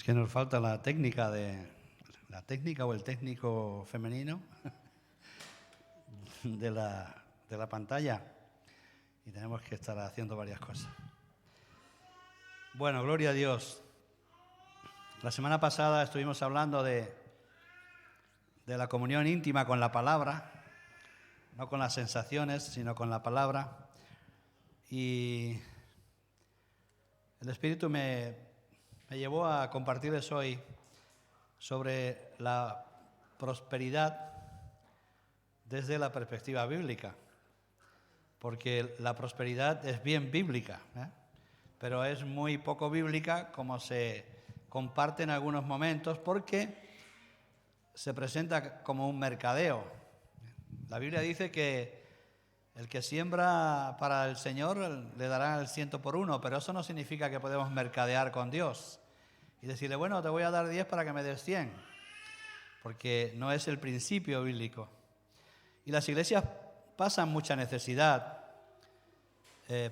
Es que nos falta la técnica o el técnico femenino de la pantalla y tenemos que estar haciendo varias cosas. Bueno, gloria a Dios. La semana pasada estuvimos hablando de la comunión íntima con la palabra, no con las sensaciones, sino con la palabra. Y el Espíritu me llevó a compartirles hoy sobre la prosperidad desde la perspectiva bíblica, porque la prosperidad es bien bíblica, pero es muy poco bíblica como se comparte en algunos momentos, porque se presenta como un mercadeo. La Biblia dice que el que siembra para el Señor le dará el 100 por 1, pero eso no significa que podemos mercadear con Dios y decirle, bueno, te voy a dar 10 para que me des 100, porque no es el principio bíblico. Y las iglesias pasan mucha necesidad,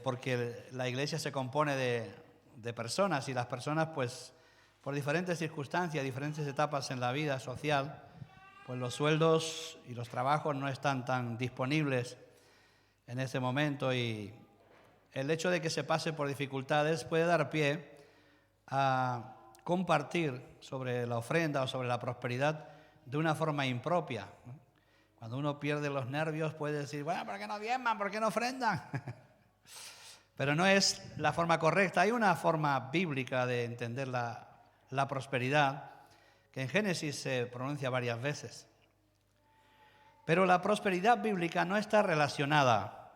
porque la iglesia se compone de personas, y las personas, pues, por diferentes circunstancias, diferentes etapas en la vida social, pues los sueldos y los trabajos no están tan disponibles en ese momento, y el hecho de que se pase por dificultades puede dar pie a compartir sobre la ofrenda o sobre la prosperidad de una forma impropia. Cuando uno pierde los nervios puede decir, bueno, ¿por qué no diezman? ¿Por qué no ofrendan? Pero no es la forma correcta. Hay una forma bíblica de entender la prosperidad que en Génesis se pronuncia varias veces. Pero la prosperidad bíblica no está relacionada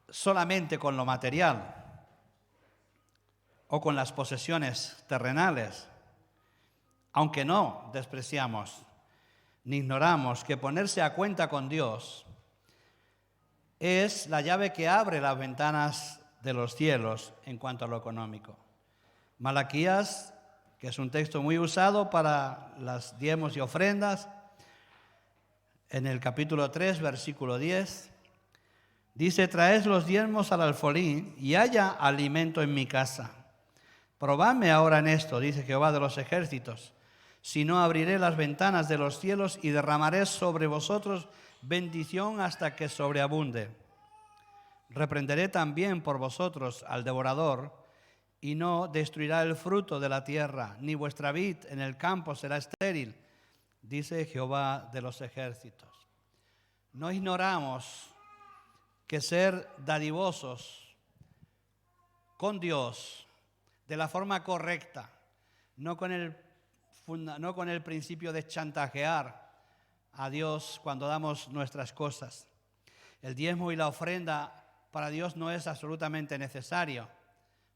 solamente con lo material o con las posesiones terrenales, aunque no despreciamos ni ignoramos que ponerse a cuenta con Dios es la llave que abre las ventanas de los cielos en cuanto a lo económico. Malaquías, que es un texto muy usado para las diezmos y ofrendas, en el capítulo 3, versículo 10, dice, traed los diezmos al alfolí y haya alimento en mi casa. Probadme ahora en esto, dice Jehová de los ejércitos, si no abriré las ventanas de los cielos y derramaré sobre vosotros bendición hasta que sobreabunde. Reprenderé también por vosotros al devorador y no destruirá el fruto de la tierra, ni vuestra vid en el campo será estéril, dice Jehová de los ejércitos. No ignoramos que ser dadivosos con Dios de la forma correcta, no con el principio de chantajear a Dios cuando damos nuestras cosas. El diezmo y la ofrenda para Dios no es absolutamente necesario,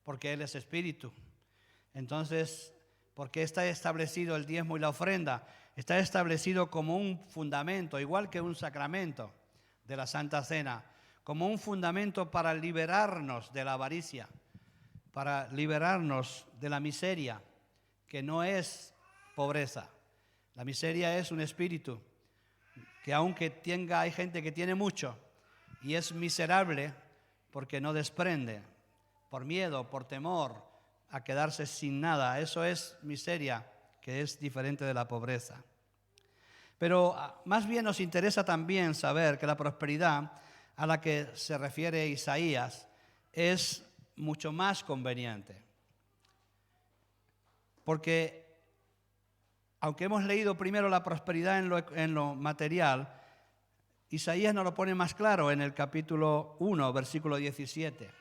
porque Él es espíritu. Entonces, ¿por qué está establecido el diezmo y la ofrenda? Está establecido como un fundamento, igual que un sacramento de la Santa Cena, como un fundamento para liberarnos de la avaricia, para liberarnos de la miseria, que no es pobreza. La miseria es un espíritu que aunque hay gente que tiene mucho y es miserable porque no desprende, por miedo, por temor a quedarse sin nada. Eso es miseria, que es diferente de la pobreza. Pero más bien nos interesa también saber que la prosperidad a la que se refiere Isaías es mucho más conveniente. Porque aunque hemos leído primero la prosperidad en lo material, Isaías nos lo pone más claro en el capítulo 1, versículo 17.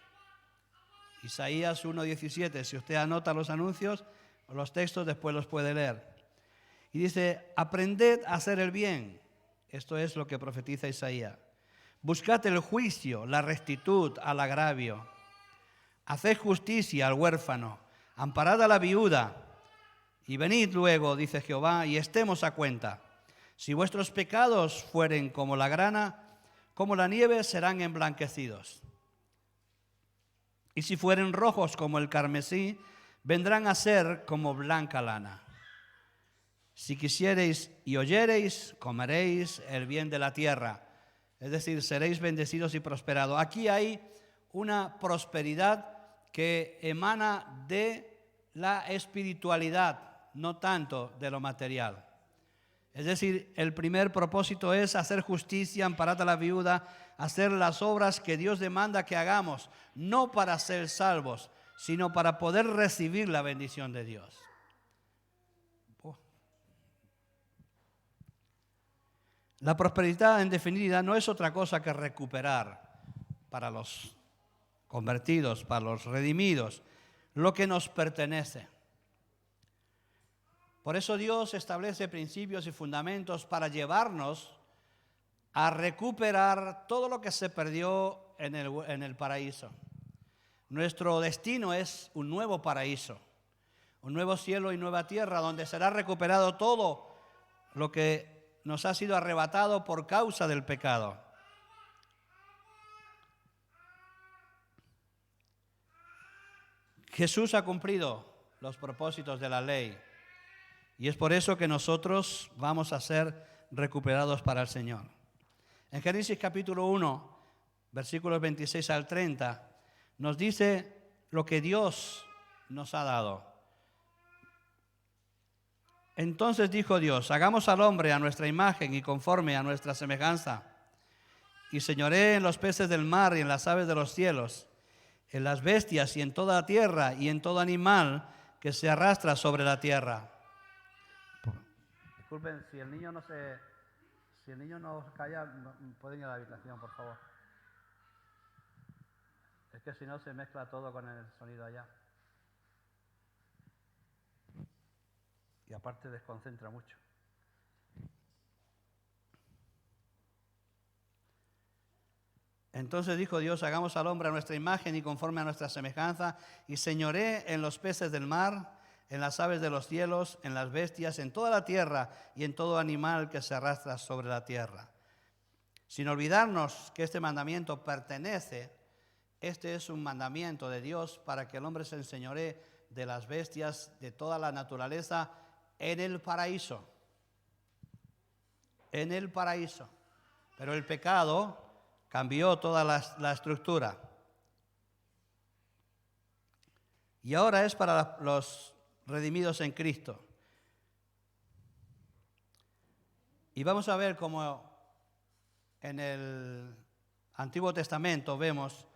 Isaías 1:17, si usted anota los anuncios o los textos, después los puede leer. Y dice, aprended a hacer el bien. Esto es lo que profetiza Isaías. Buscad el juicio, la rectitud al agravio. Haced justicia al huérfano, amparad a la viuda. Y venid luego, dice Jehová, y estemos a cuenta. Si vuestros pecados fueren como la grana, como la nieve serán emblanquecidos. Y si fueren rojos como el carmesí, vendrán a ser como blanca lana. Si quisiereis y oyereis, comeréis el bien de la tierra. Es decir, seréis bendecidos y prosperados. Aquí hay una prosperidad que emana de la espiritualidad, no tanto de lo material. Es decir, el primer propósito es hacer justicia, amparar a la viuda, hacer las obras que Dios demanda que hagamos, no para ser salvos, sino para poder recibir la bendición de Dios. La prosperidad, en definitiva, no es otra cosa que recuperar para los convertidos, para los redimidos, lo que nos pertenece. Por eso Dios establece principios y fundamentos para llevarnos a recuperar todo lo que se perdió en el paraíso. Nuestro destino es un nuevo paraíso, un nuevo cielo y nueva tierra, donde será recuperado todo lo que nos ha sido arrebatado por causa del pecado. Jesús ha cumplido los propósitos de la ley y es por eso que nosotros vamos a ser recuperados para el Señor. En Génesis capítulo 1, versículos 26 al 30, nos dice lo que Dios nos ha dado. Entonces dijo Dios: hagamos al hombre a nuestra imagen y conforme a nuestra semejanza, y señoree en los peces del mar y en las aves de los cielos, en las bestias y en toda la tierra y en todo animal que se arrastra sobre la tierra. Disculpen, si el niño no calla, pueden ir a la habitación, por favor. Es que si no se mezcla todo con el sonido allá. Y aparte desconcentra mucho. Entonces dijo Dios: hagamos al hombre a nuestra imagen y conforme a nuestra semejanza, y señoree en los peces del mar, en las aves de los cielos, en las bestias, en toda la tierra y en todo animal que se arrastra sobre la tierra. Sin olvidarnos que este mandamiento pertenece, este es un mandamiento de Dios para que el hombre se enseñoree de las bestias, de toda la naturaleza, en el paraíso. En el paraíso. Pero el pecado cambió toda la estructura. Y ahora es para los redimidos en Cristo. Y vamos a ver cómo en el Antiguo Testamento vemos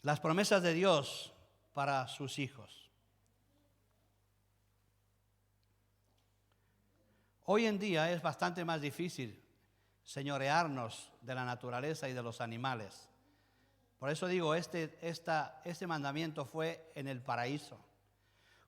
las promesas de Dios para sus hijos. Hoy en día es bastante más difícil señorearnos de la naturaleza y de los animales. Por eso digo, este mandamiento fue en el paraíso.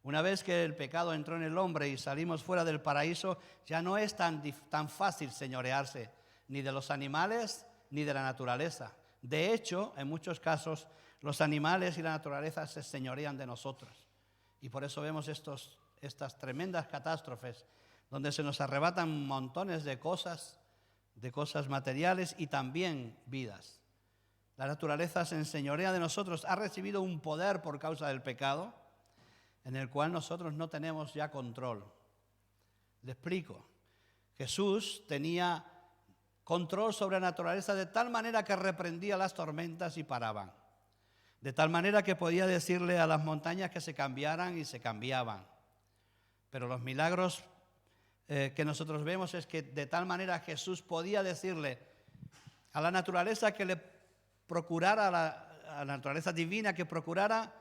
Una vez que el pecado entró en el hombre y salimos fuera del paraíso, ya no es tan fácil señorearse ni de los animales ni de la naturaleza. De hecho, en muchos casos, los animales y la naturaleza se señorean de nosotros. Y por eso vemos estas tremendas catástrofes donde se nos arrebatan montones de cosas materiales y también vidas. La naturaleza se enseñorea de nosotros, ha recibido un poder por causa del pecado, en el cual nosotros no tenemos ya control. Le explico. Jesús tenía control sobre la naturaleza de tal manera que reprendía las tormentas y paraban. De tal manera que podía decirle a las montañas que se cambiaran y se cambiaban. Pero los milagros que nosotros vemos es que de tal manera Jesús podía decirle a la naturaleza que le procurara, a la naturaleza divina que procurara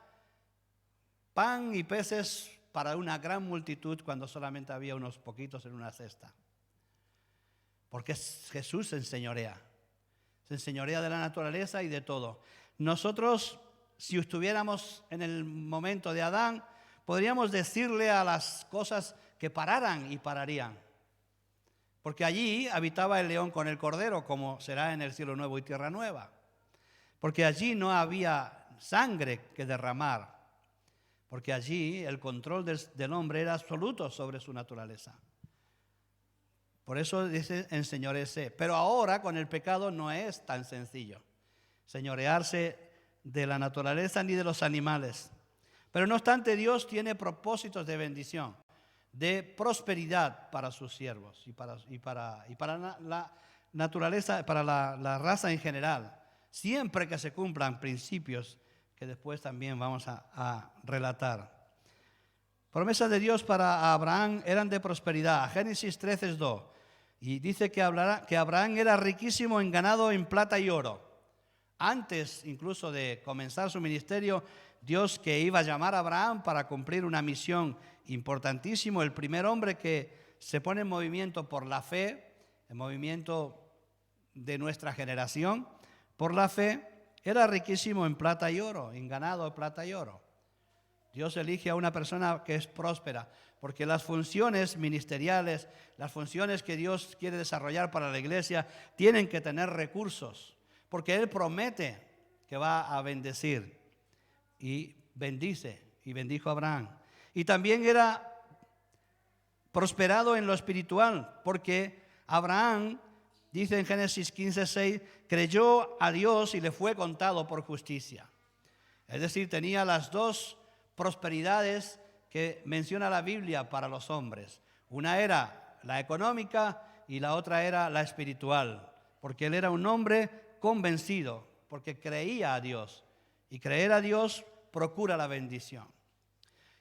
pan y peces para una gran multitud cuando solamente había unos poquitos en una cesta. Porque Jesús se enseñorea de la naturaleza y de todo. Nosotros, si estuviéramos en el momento de Adán, podríamos decirle a las cosas que pararan y pararían. Porque allí habitaba el león con el cordero, como será en el cielo nuevo y tierra nueva. Porque allí no había sangre que derramar. Porque allí el control del hombre era absoluto sobre su naturaleza. Por eso dice enseñorearse. Pero ahora con el pecado no es tan sencillo señorearse de la naturaleza ni de los animales. Pero no obstante, Dios tiene propósitos de bendición, de prosperidad para sus siervos y para la naturaleza, para la raza en general, siempre que se cumplan principios que después también vamos a relatar. Promesas de Dios para Abraham eran de prosperidad. Génesis 13:2. Y dice que Abraham era riquísimo en ganado, en plata y oro. Antes incluso de comenzar su ministerio, Dios que iba a llamar a Abraham para cumplir una misión importantísima, el primer hombre que se pone en movimiento por la fe, el movimiento de nuestra generación, por la fe, era riquísimo en plata y oro, en ganado, plata y oro. Dios elige a una persona que es próspera, porque las funciones ministeriales, las funciones que Dios quiere desarrollar para la iglesia, tienen que tener recursos, porque Él promete que va a bendecir y bendice, y bendijo a Abraham. Y también era prosperado en lo espiritual, porque Abraham, dice en Génesis 15:6, creyó a Dios y le fue contado por justicia. Es decir, tenía las dos prosperidades que menciona la Biblia para los hombres. Una era la económica y la otra era la espiritual, porque él era un hombre convencido, porque creía a Dios. Y creer a Dios procura la bendición.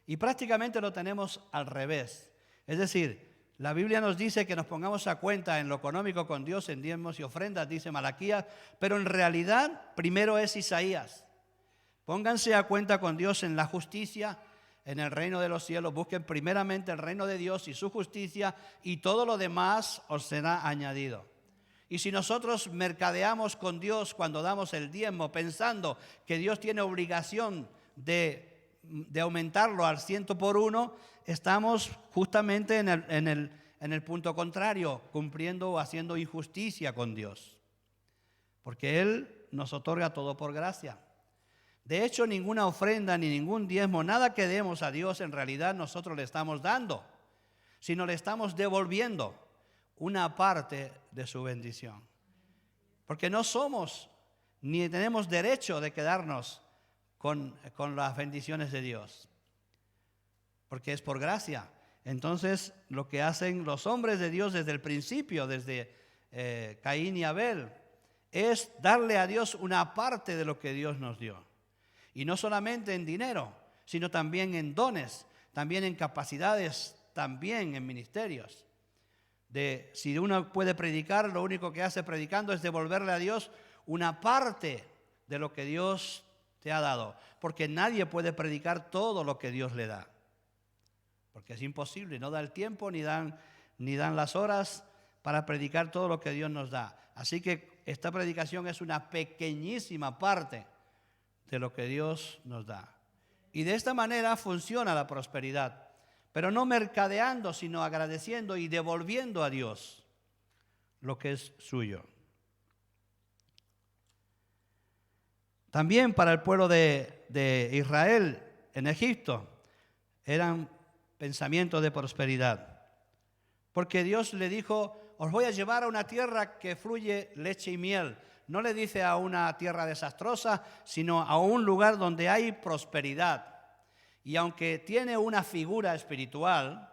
Y prácticamente lo tenemos al revés. Es decir, la Biblia nos dice que nos pongamos a cuenta en lo económico con Dios, en diezmos y ofrendas, dice Malaquías, pero en realidad primero es Isaías. Pónganse a cuenta con Dios en la justicia, en el reino de los cielos. Busquen primeramente el reino de Dios y su justicia, y todo lo demás os será añadido. Y si nosotros mercadeamos con Dios cuando damos el diezmo, pensando que Dios tiene obligación de aumentarlo al 100 por 1, estamos justamente en el punto contrario, cumpliendo o haciendo injusticia con Dios. Porque Él nos otorga todo por gracia. De hecho, ninguna ofrenda ni ningún diezmo, nada que demos a Dios, en realidad nosotros le estamos dando, sino le estamos devolviendo una parte de su bendición. Porque no somos ni tenemos derecho de quedarnos con las bendiciones de Dios, porque es por gracia. Entonces, lo que hacen los hombres de Dios desde el principio, desde Caín y Abel, es darle a Dios una parte de lo que Dios nos dio. Y no solamente en dinero, sino también en dones, también en capacidades, también en ministerios. Si uno puede predicar, lo único que hace predicando es devolverle a Dios una parte de lo que Dios te ha dado. Porque nadie puede predicar todo lo que Dios le da. Porque es imposible, no da el tiempo ni dan las horas para predicar todo lo que Dios nos da. Así que esta predicación es una pequeñísima parte de lo que Dios nos da. Y de esta manera funciona la prosperidad, pero no mercadeando, sino agradeciendo y devolviendo a Dios lo que es suyo. También para el pueblo de Israel en Egipto eran pensamientos de prosperidad, porque Dios le dijo: os voy a llevar a una tierra que fluye leche y miel. No le dice a una tierra desastrosa, sino a un lugar donde hay prosperidad. Y aunque tiene una figura espiritual,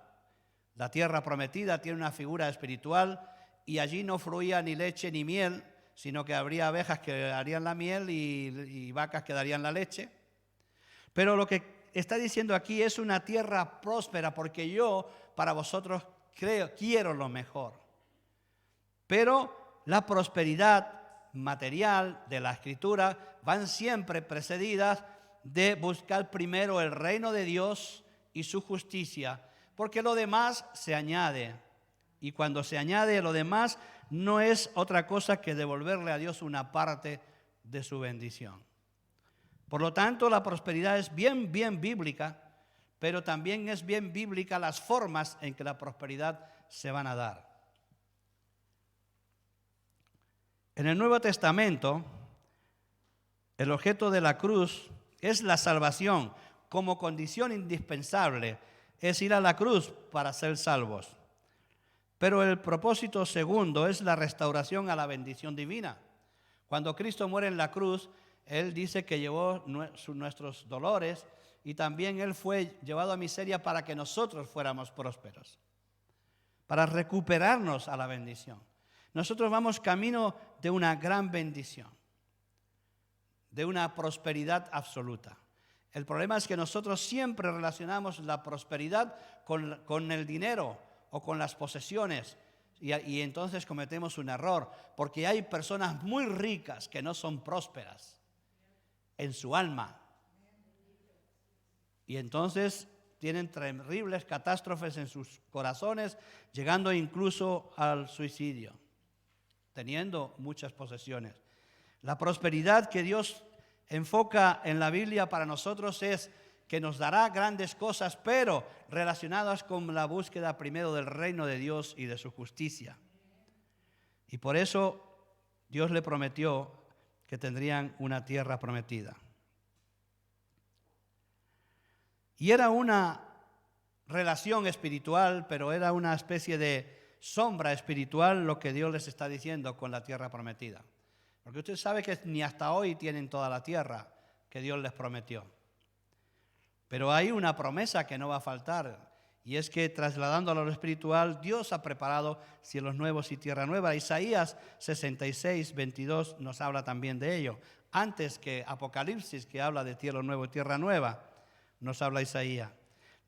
la tierra prometida tiene una figura espiritual, y allí no fluía ni leche ni miel, sino que habría abejas que darían la miel y vacas que darían la leche. Pero lo que está diciendo aquí es una tierra próspera, porque yo para vosotros quiero lo mejor. Pero la prosperidad material de la Escritura van siempre precedidas de buscar primero el reino de Dios y su justicia, porque lo demás se añade. Y cuando se añade lo demás, no es otra cosa que devolverle a Dios una parte de su bendición. Por lo tanto, la prosperidad es bien bíblica, pero también es bien bíblica las formas en que la prosperidad se van a dar. En el Nuevo Testamento, el objeto de la cruz es la salvación. Como condición indispensable es ir a la cruz para ser salvos. Pero el propósito segundo es la restauración a la bendición divina. Cuando Cristo muere en la cruz, Él dice que llevó nuestros dolores, y también Él fue llevado a miseria para que nosotros fuéramos prósperos, para recuperarnos a la bendición. Nosotros vamos camino de una gran bendición, de una prosperidad absoluta. El problema es que nosotros siempre relacionamos la prosperidad con el dinero o con las posesiones. Y entonces cometemos un error, porque hay personas muy ricas que no son prósperas en su alma. Y entonces tienen terribles catástrofes en sus corazones, llegando incluso al suicidio, teniendo muchas posesiones. La prosperidad que Dios enfoca en la Biblia para nosotros es que nos dará grandes cosas, pero relacionadas con la búsqueda primero del reino de Dios y de su justicia. Y por eso Dios le prometió que tendrían una tierra prometida. Y era una relación espiritual, pero era una especie de sombra espiritual lo que Dios les está diciendo con la tierra prometida. Porque usted sabe que ni hasta hoy tienen toda la tierra que Dios les prometió. Pero hay una promesa que no va a faltar, y es que trasladándolo a lo espiritual, Dios ha preparado cielos nuevos y tierra nueva. Isaías 66, 22 nos habla también de ello. Antes que Apocalipsis, que habla de cielo nuevo y tierra nueva, nos habla Isaías.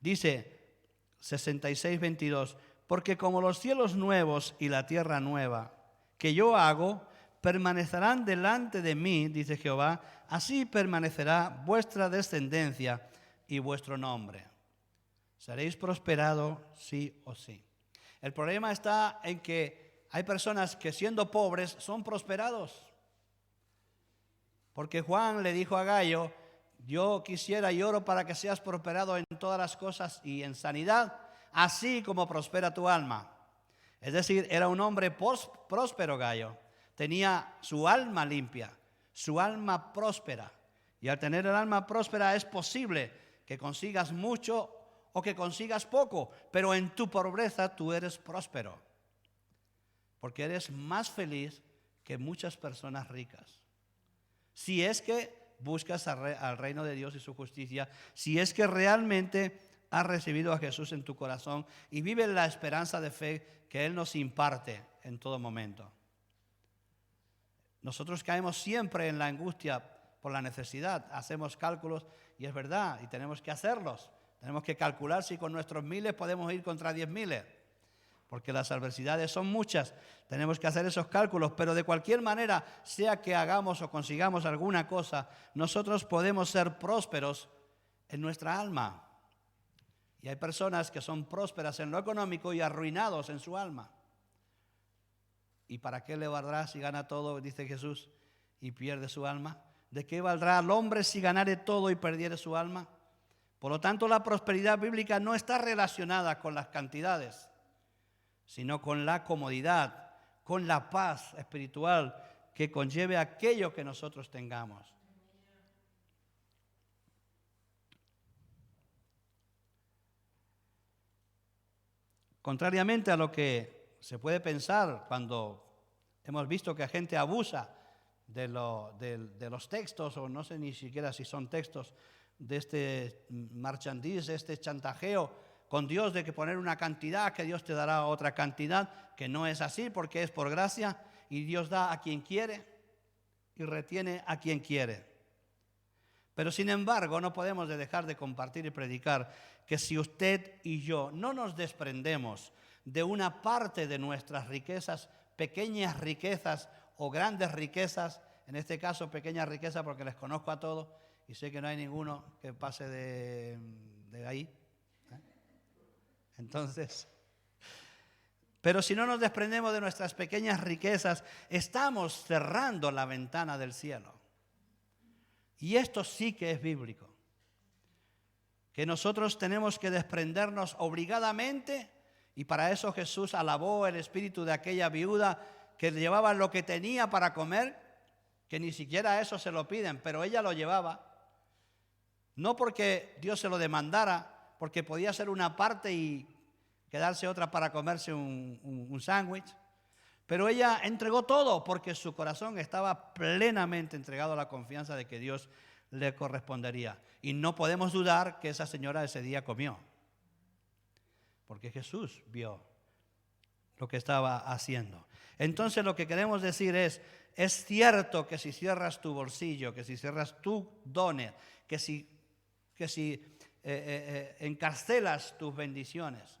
Dice 66, 22, porque como los cielos nuevos y la tierra nueva que yo hago, permanecerán delante de mí, dice Jehová, así permanecerá vuestra descendencia y vuestro nombre. Seréis prosperados sí o sí. El problema está en que hay personas que siendo pobres son prosperados. Porque Juan le dijo a Gallo, yo quisiera y oro para que seas prosperado en todas las cosas y en sanidad, así como prospera tu alma. Es decir, era un hombre próspero Gallo. Tenía su alma limpia, su alma próspera. Y al tener el alma próspera es posible que consigas mucho o que consigas poco, pero en tu pobreza tú eres próspero. Porque eres más feliz que muchas personas ricas. Si es que buscas al reino de Dios y su justicia, si es que realmente has recibido a Jesús en tu corazón y vives la esperanza de fe que Él nos imparte en todo momento. Nosotros caemos siempre en la angustia por la necesidad, hacemos cálculos y es verdad, y tenemos que hacerlos. Tenemos que calcular si con nuestros miles podemos ir contra 10.000, porque las adversidades son muchas. Tenemos que hacer esos cálculos, pero de cualquier manera, sea que hagamos o consigamos alguna cosa, nosotros podemos ser prósperos en nuestra alma. Y hay personas que son prósperas en lo económico y arruinados en su alma. ¿Y para qué le valdrá si gana todo, dice Jesús, y pierde su alma? ¿De qué valdrá al hombre si ganare todo y perdiere su alma? Por lo tanto, la prosperidad bíblica no está relacionada con las cantidades, sino con la comodidad, con la paz espiritual que conlleve aquello que nosotros tengamos. Contrariamente a lo que se puede pensar cuando hemos visto que la gente abusa de los textos, o no sé ni siquiera si son textos, de este marchandise, este chantajeo con Dios de que poner una cantidad, que Dios te dará otra cantidad, que no es así porque es por gracia y Dios da a quien quiere y retiene a quien quiere. Pero sin embargo no podemos dejar de compartir y predicar que si usted y yo no nos desprendemos de una parte de nuestras riquezas, pequeñas riquezas o grandes riquezas, en este caso pequeñas riquezas porque les conozco a todos y sé que no hay ninguno que pase de ahí. Entonces, pero si no nos desprendemos de nuestras pequeñas riquezas, estamos cerrando la ventana del cielo. Y esto sí que es bíblico. Que nosotros tenemos que desprendernos obligadamente, y para eso Jesús alabó el espíritu de aquella viuda que llevaba lo que tenía para comer, que ni siquiera eso se lo piden, pero ella lo llevaba. No porque Dios se lo demandara, porque podía ser una parte y quedarse otra para comerse un sándwich. Pero ella entregó todo porque su corazón estaba plenamente entregado a la confianza de que Dios le correspondería. Y no podemos dudar que esa señora ese día comió, porque Jesús vio lo que estaba haciendo. Entonces lo que queremos decir es cierto que si cierras tu bolsillo, que si cierras tu dones, que si que si encarcelas tus bendiciones,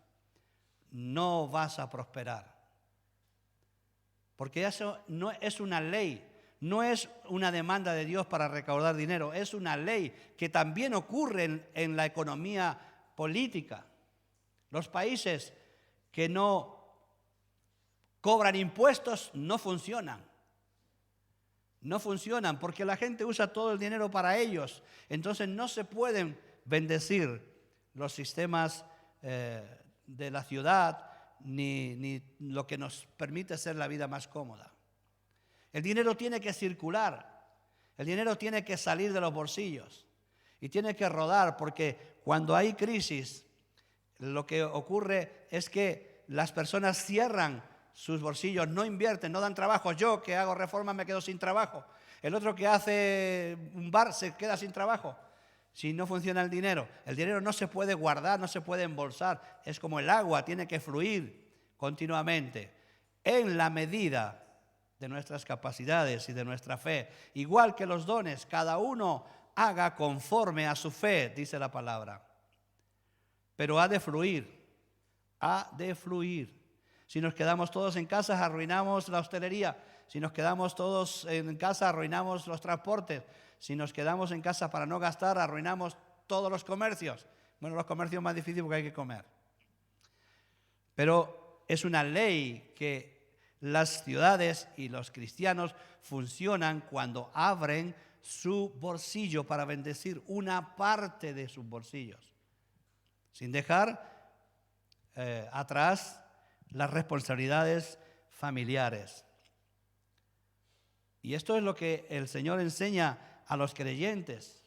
no vas a prosperar. Porque eso no es una ley, no es una demanda de Dios para recaudar dinero, es una ley que también ocurre en la economía política. Los países que no cobran impuestos no funcionan. No funcionan porque la gente usa todo el dinero para ellos. Entonces no se pueden bendecir los sistemas de la ciudad ni lo que nos permite hacer la vida más cómoda. El dinero tiene que circular, el dinero tiene que salir de los bolsillos y tiene que rodar, porque cuando hay crisis lo que ocurre es que las personas cierran sus bolsillos, no invierten, no dan trabajo. Yo que hago reforma me quedo sin trabajo. El otro que hace un bar se queda sin trabajo si no funciona el dinero. El dinero no se puede guardar, no se puede embolsar. Es como el agua, tiene que fluir continuamente en la medida de nuestras capacidades y de nuestra fe. Igual que los dones, cada uno haga conforme a su fe, dice la palabra. Pero ha de fluir, ha de fluir. Si nos quedamos todos en casa, arruinamos la hostelería. Si nos quedamos todos en casa, arruinamos los transportes. Si nos quedamos en casa para no gastar, arruinamos todos los comercios. Bueno, los comercios más difíciles porque hay que comer. Pero es una ley que las ciudades y los cristianos funcionan cuando abren su bolsillo para bendecir una parte de sus bolsillos, sin dejar atrás las responsabilidades familiares. Y esto es lo que el Señor enseña a los creyentes,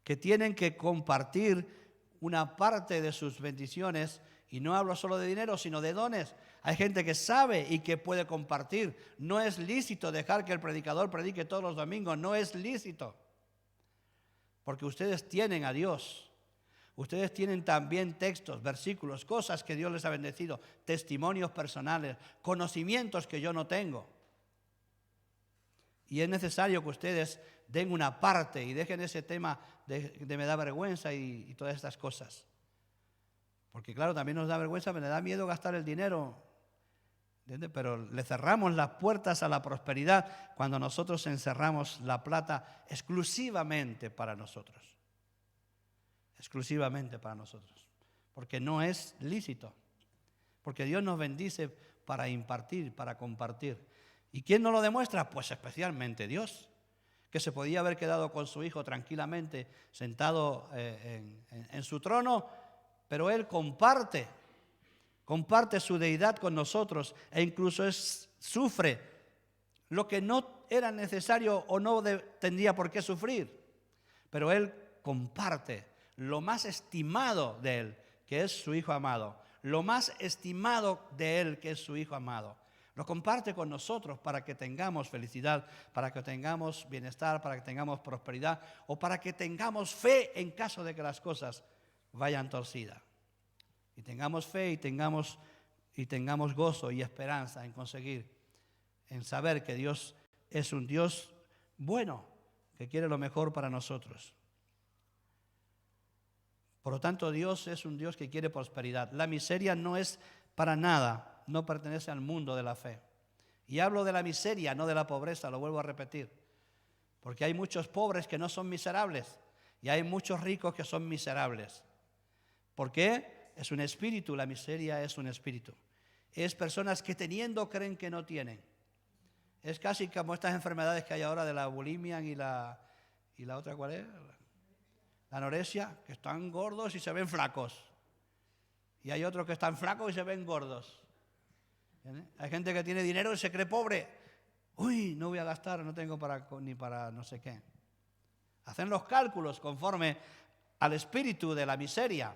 que tienen que compartir una parte de sus bendiciones, y no hablo solo de dinero, sino de dones. Hay gente que sabe y que puede compartir. No es lícito dejar que el predicador predique todos los domingos, no es lícito, porque ustedes tienen a Dios. Ustedes tienen también textos, versículos, cosas que Dios les ha bendecido, testimonios personales, conocimientos que yo no tengo. Y es necesario que ustedes den una parte y dejen ese tema de me da vergüenza y todas estas cosas. Porque claro, también nos da vergüenza, me da miedo gastar el dinero. ¿Entiendes? Pero le cerramos las puertas a la prosperidad cuando nosotros encerramos la plata exclusivamente para nosotros. Exclusivamente para nosotros. Porque no es lícito. Porque Dios nos bendice para impartir, para compartir. ¿Y quién nos lo demuestra? Pues especialmente Dios, que se podía haber quedado con su Hijo tranquilamente sentado en su trono, pero Él comparte su deidad con nosotros e incluso sufre lo que no era necesario o no tendría por qué sufrir. Pero Él comparte lo más estimado de Él, que es su Hijo amado. Lo más estimado de Él, que es su Hijo amado. Lo comparte con nosotros para que tengamos felicidad, para que tengamos bienestar, para que tengamos prosperidad o para que tengamos fe en caso de que las cosas vayan torcidas. Y tengamos fe y tengamos gozo y esperanza en conseguir, en saber que Dios es un Dios bueno, que quiere lo mejor para nosotros. Por lo tanto, Dios es un Dios que quiere prosperidad. La miseria no es para nada, no pertenece al mundo de la fe. Y hablo de la miseria, no de la pobreza, lo vuelvo a repetir. Porque hay muchos pobres que no son miserables y hay muchos ricos que son miserables. ¿Por qué? Es un espíritu, la miseria es un espíritu. Es personas que teniendo creen que no tienen. Es casi como estas enfermedades que hay ahora de la bulimia y la otra, ¿cuál es? La anorexia, que están gordos y se ven flacos. Y hay otros que están flacos y se ven gordos. ¿Entiendes? Hay gente que tiene dinero y se cree pobre. Uy, no voy a gastar, no tengo ni para no sé qué. Hacen los cálculos conforme al espíritu de la miseria,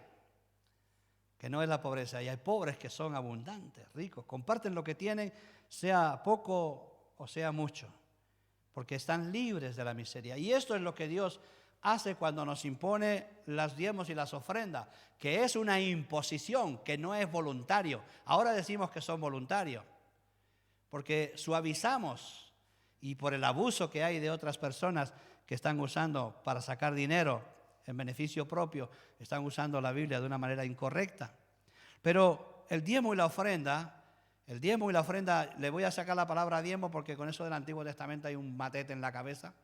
que no es la pobreza. Y hay pobres que son abundantes, ricos. Comparten lo que tienen, sea poco o sea mucho, porque están libres de la miseria. Y esto es lo que Dios hace cuando nos impone las diezmos y las ofrendas, que es una imposición, que no es voluntario. Ahora decimos que son voluntarios, porque suavizamos, y por el abuso que hay de otras personas que están usando para sacar dinero en beneficio propio, están usando la Biblia de una manera incorrecta. Pero el diezmo y la ofrenda, le voy a sacar la palabra diezmo porque con eso del Antiguo Testamento hay un matete en la cabeza.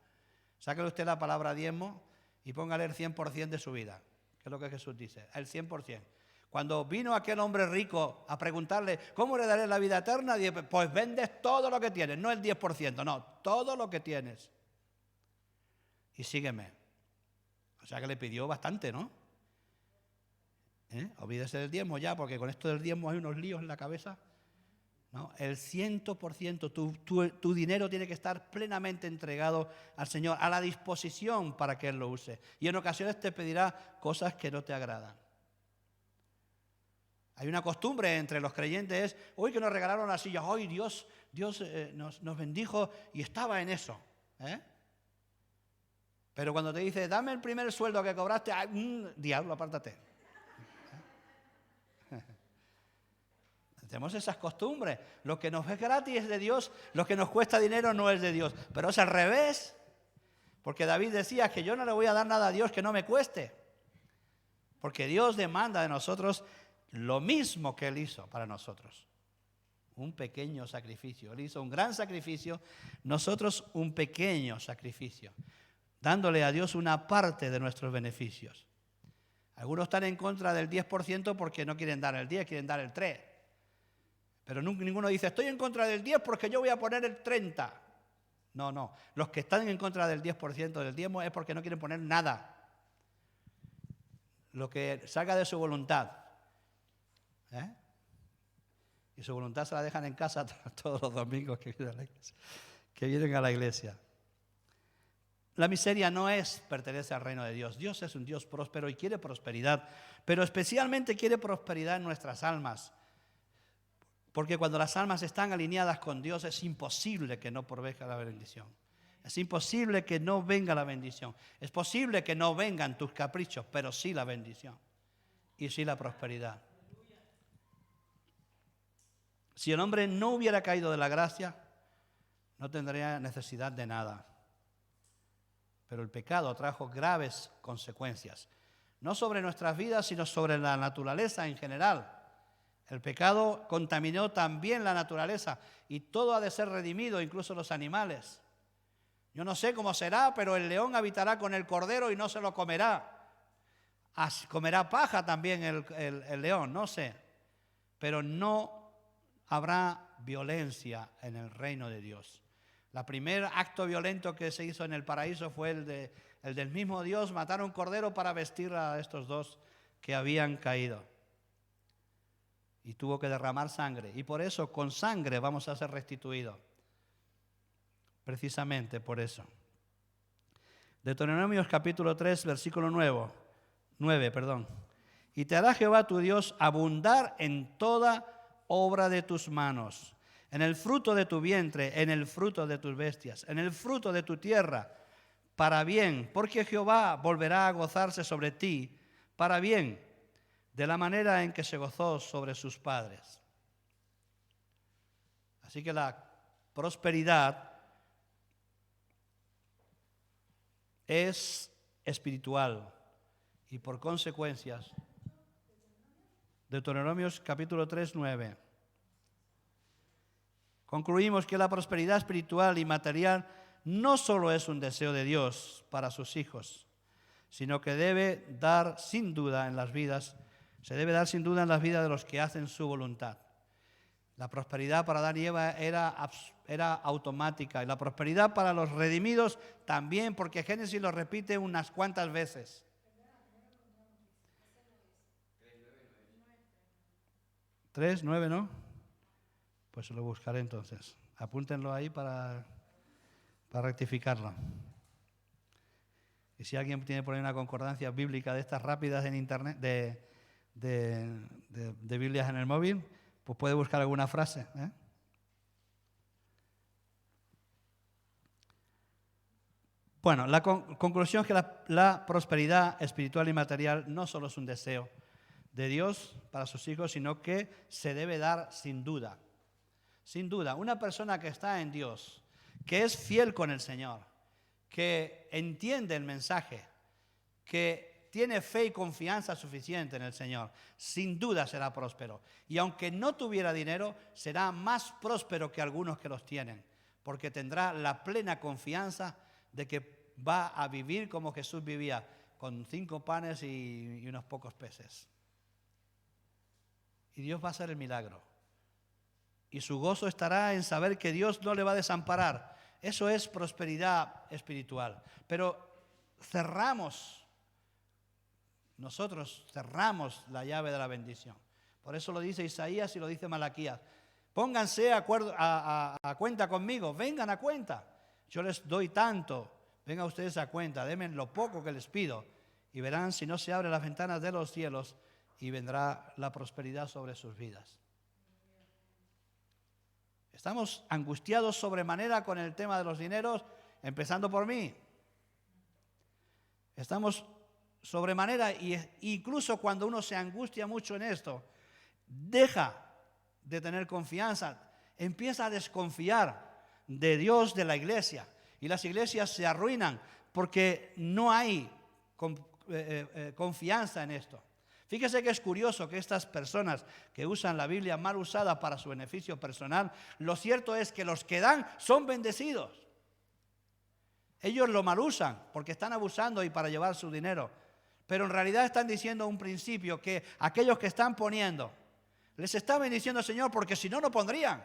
Sáquele usted la palabra diezmo y póngale el 100% de su vida, que es lo que Jesús dice, el 100%. Cuando vino aquel hombre rico a preguntarle, ¿cómo le daré la vida eterna? Dice, pues vendes todo lo que tienes, no el 10%, no, todo lo que tienes. Y sígueme. O sea que le pidió bastante, ¿no? Olvídese del diezmo ya, porque con esto del diezmo hay unos líos en la cabeza. ¿No? El 100%, tu dinero tiene que estar plenamente entregado al Señor, a la disposición para que Él lo use. Y en ocasiones te pedirá cosas que no te agradan. Hay una costumbre entre los creyentes, hoy que nos regalaron la silla, hoy Dios nos bendijo y estaba en eso. Pero cuando te dice, dame el primer sueldo que cobraste, diablo, apártate. Tenemos esas costumbres. Lo que nos es gratis es de Dios, lo que nos cuesta dinero no es de Dios. Pero es al revés. Porque David decía que yo no le voy a dar nada a Dios que no me cueste. Porque Dios demanda de nosotros lo mismo que Él hizo para nosotros. Un pequeño sacrificio. Él hizo un gran sacrificio, nosotros un pequeño sacrificio. Dándole a Dios una parte de nuestros beneficios. Algunos están en contra del 10% porque no quieren dar el 10, quieren dar el 3%. Pero ninguno dice, estoy en contra del 10 porque yo voy a poner el 30%. No. Los que están en contra del 10% del diezmo es porque no quieren poner nada. Lo que salga de su voluntad. Y su voluntad se la dejan en casa todos los domingos que vienen a la iglesia. La miseria no pertenece al reino de Dios. Dios es un Dios próspero y quiere prosperidad, pero especialmente quiere prosperidad en nuestras almas. Porque cuando las almas están alineadas con Dios es imposible que no provenga la bendición. Es imposible que no venga la bendición. Es posible que no vengan tus caprichos, pero sí la bendición y sí la prosperidad. Si el hombre no hubiera caído de la gracia, no tendría necesidad de nada. Pero el pecado trajo graves consecuencias, no sobre nuestras vidas, sino sobre la naturaleza en general. El pecado contaminó también la naturaleza y todo ha de ser redimido, incluso los animales. Yo no sé cómo será, pero el león habitará con el cordero y no se lo comerá. Comerá paja también el león, no sé. Pero no habrá violencia en el reino de Dios. El primer acto violento que se hizo en el paraíso fue el del mismo Dios, matar a un cordero para vestir a estos dos que habían caído. Y tuvo que derramar sangre. Y por eso, con sangre vamos a ser restituidos. Precisamente por eso. Deuteronomios capítulo 3, versículo 9. Y te hará Jehová tu Dios abundar en toda obra de tus manos, en el fruto de tu vientre, en el fruto de tus bestias, en el fruto de tu tierra, para bien, porque Jehová volverá a gozarse sobre ti, para bien, de la manera en que se gozó sobre sus padres. Así que la prosperidad es espiritual y por consecuencias, Deuteronomios capítulo 3, 9. Concluimos que la prosperidad espiritual y material no solo es un deseo de Dios para sus hijos, sino que se debe dar sin duda en las vidas de los que hacen su voluntad. La prosperidad para Adán y Eva era automática y la prosperidad para los redimidos también, porque Génesis lo repite unas cuantas veces. 3:9, ¿no? Pues lo buscaré entonces. Apúntenlo ahí para rectificarlo. Y si alguien tiene por ahí una concordancia bíblica de estas rápidas en internet, de Biblias en el móvil, pues puede buscar alguna frase. Bueno, la conclusión es que la prosperidad espiritual y material no solo es un deseo de Dios para sus hijos, sino que se debe dar sin duda. Sin duda, una persona que está en Dios, que es fiel con el Señor, que entiende el mensaje, que tiene fe y confianza suficiente en el Señor, sin duda será próspero. Y aunque no tuviera dinero, será más próspero que algunos que los tienen, porque tendrá la plena confianza de que va a vivir como Jesús vivía, con 5 panes y unos pocos peces. Y Dios va a hacer el milagro. Y su gozo estará en saber que Dios no le va a desamparar. Eso es prosperidad espiritual. Pero nosotros cerramos la llave de la bendición. Por eso lo dice Isaías y lo dice Malaquías. Pónganse a cuenta conmigo, vengan a cuenta. Yo les doy tanto, vengan ustedes a cuenta, denme lo poco que les pido y verán si no se abren las ventanas de los cielos y vendrá la prosperidad sobre sus vidas. Estamos angustiados sobremanera con el tema de los dineros, empezando por mí. Estamos sobremanera, y incluso cuando uno se angustia mucho en esto, deja de tener confianza, empieza a desconfiar de Dios, de la iglesia, y las iglesias se arruinan porque no hay confianza en esto. Fíjese que es curioso que estas personas que usan la Biblia mal usada para su beneficio personal, lo cierto es que los que dan son bendecidos. Ellos lo mal usan porque están abusando y para llevar su dinero. Pero en realidad están diciendo un principio que aquellos que están poniendo, les está bendiciendo el Señor porque si no, no pondrían.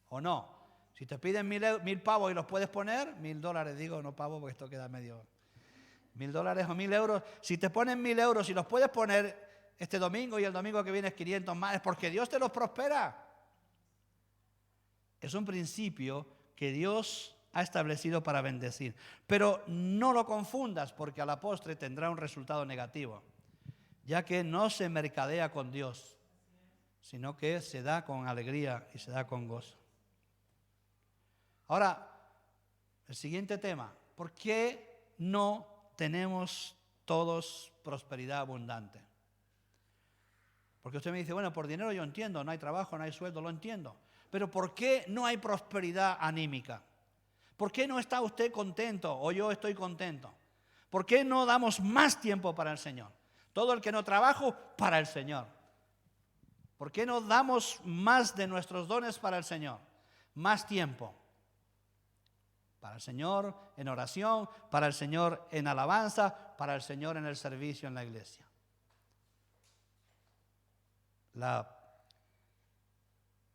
¿O no? Si te piden 1,000 pavos y los puedes poner, $1,000, digo, no pavos porque esto queda medio... $1,000 o 1,000 euros, si te ponen 1,000 euros y los puedes poner este domingo y el domingo que viene es 500 más, es porque Dios te los prospera. Es un principio que Dios ha establecido para bendecir. Pero no lo confundas porque a la postre tendrá un resultado negativo, ya que no se mercadea con Dios, sino que se da con alegría y se da con gozo. Ahora, el siguiente tema, ¿por qué no tenemos todos prosperidad abundante? Porque usted me dice, bueno, por dinero yo entiendo, no hay trabajo, no hay sueldo, lo entiendo. Pero ¿por qué no hay prosperidad anímica? ¿Por qué no está usted contento o yo estoy contento? ¿Por qué no damos más tiempo para el Señor? Todo el que no trabajo, para el Señor. ¿Por qué no damos más de nuestros dones para el Señor? Más tiempo. Para el Señor en oración, para el Señor en alabanza, para el Señor en el servicio en la iglesia.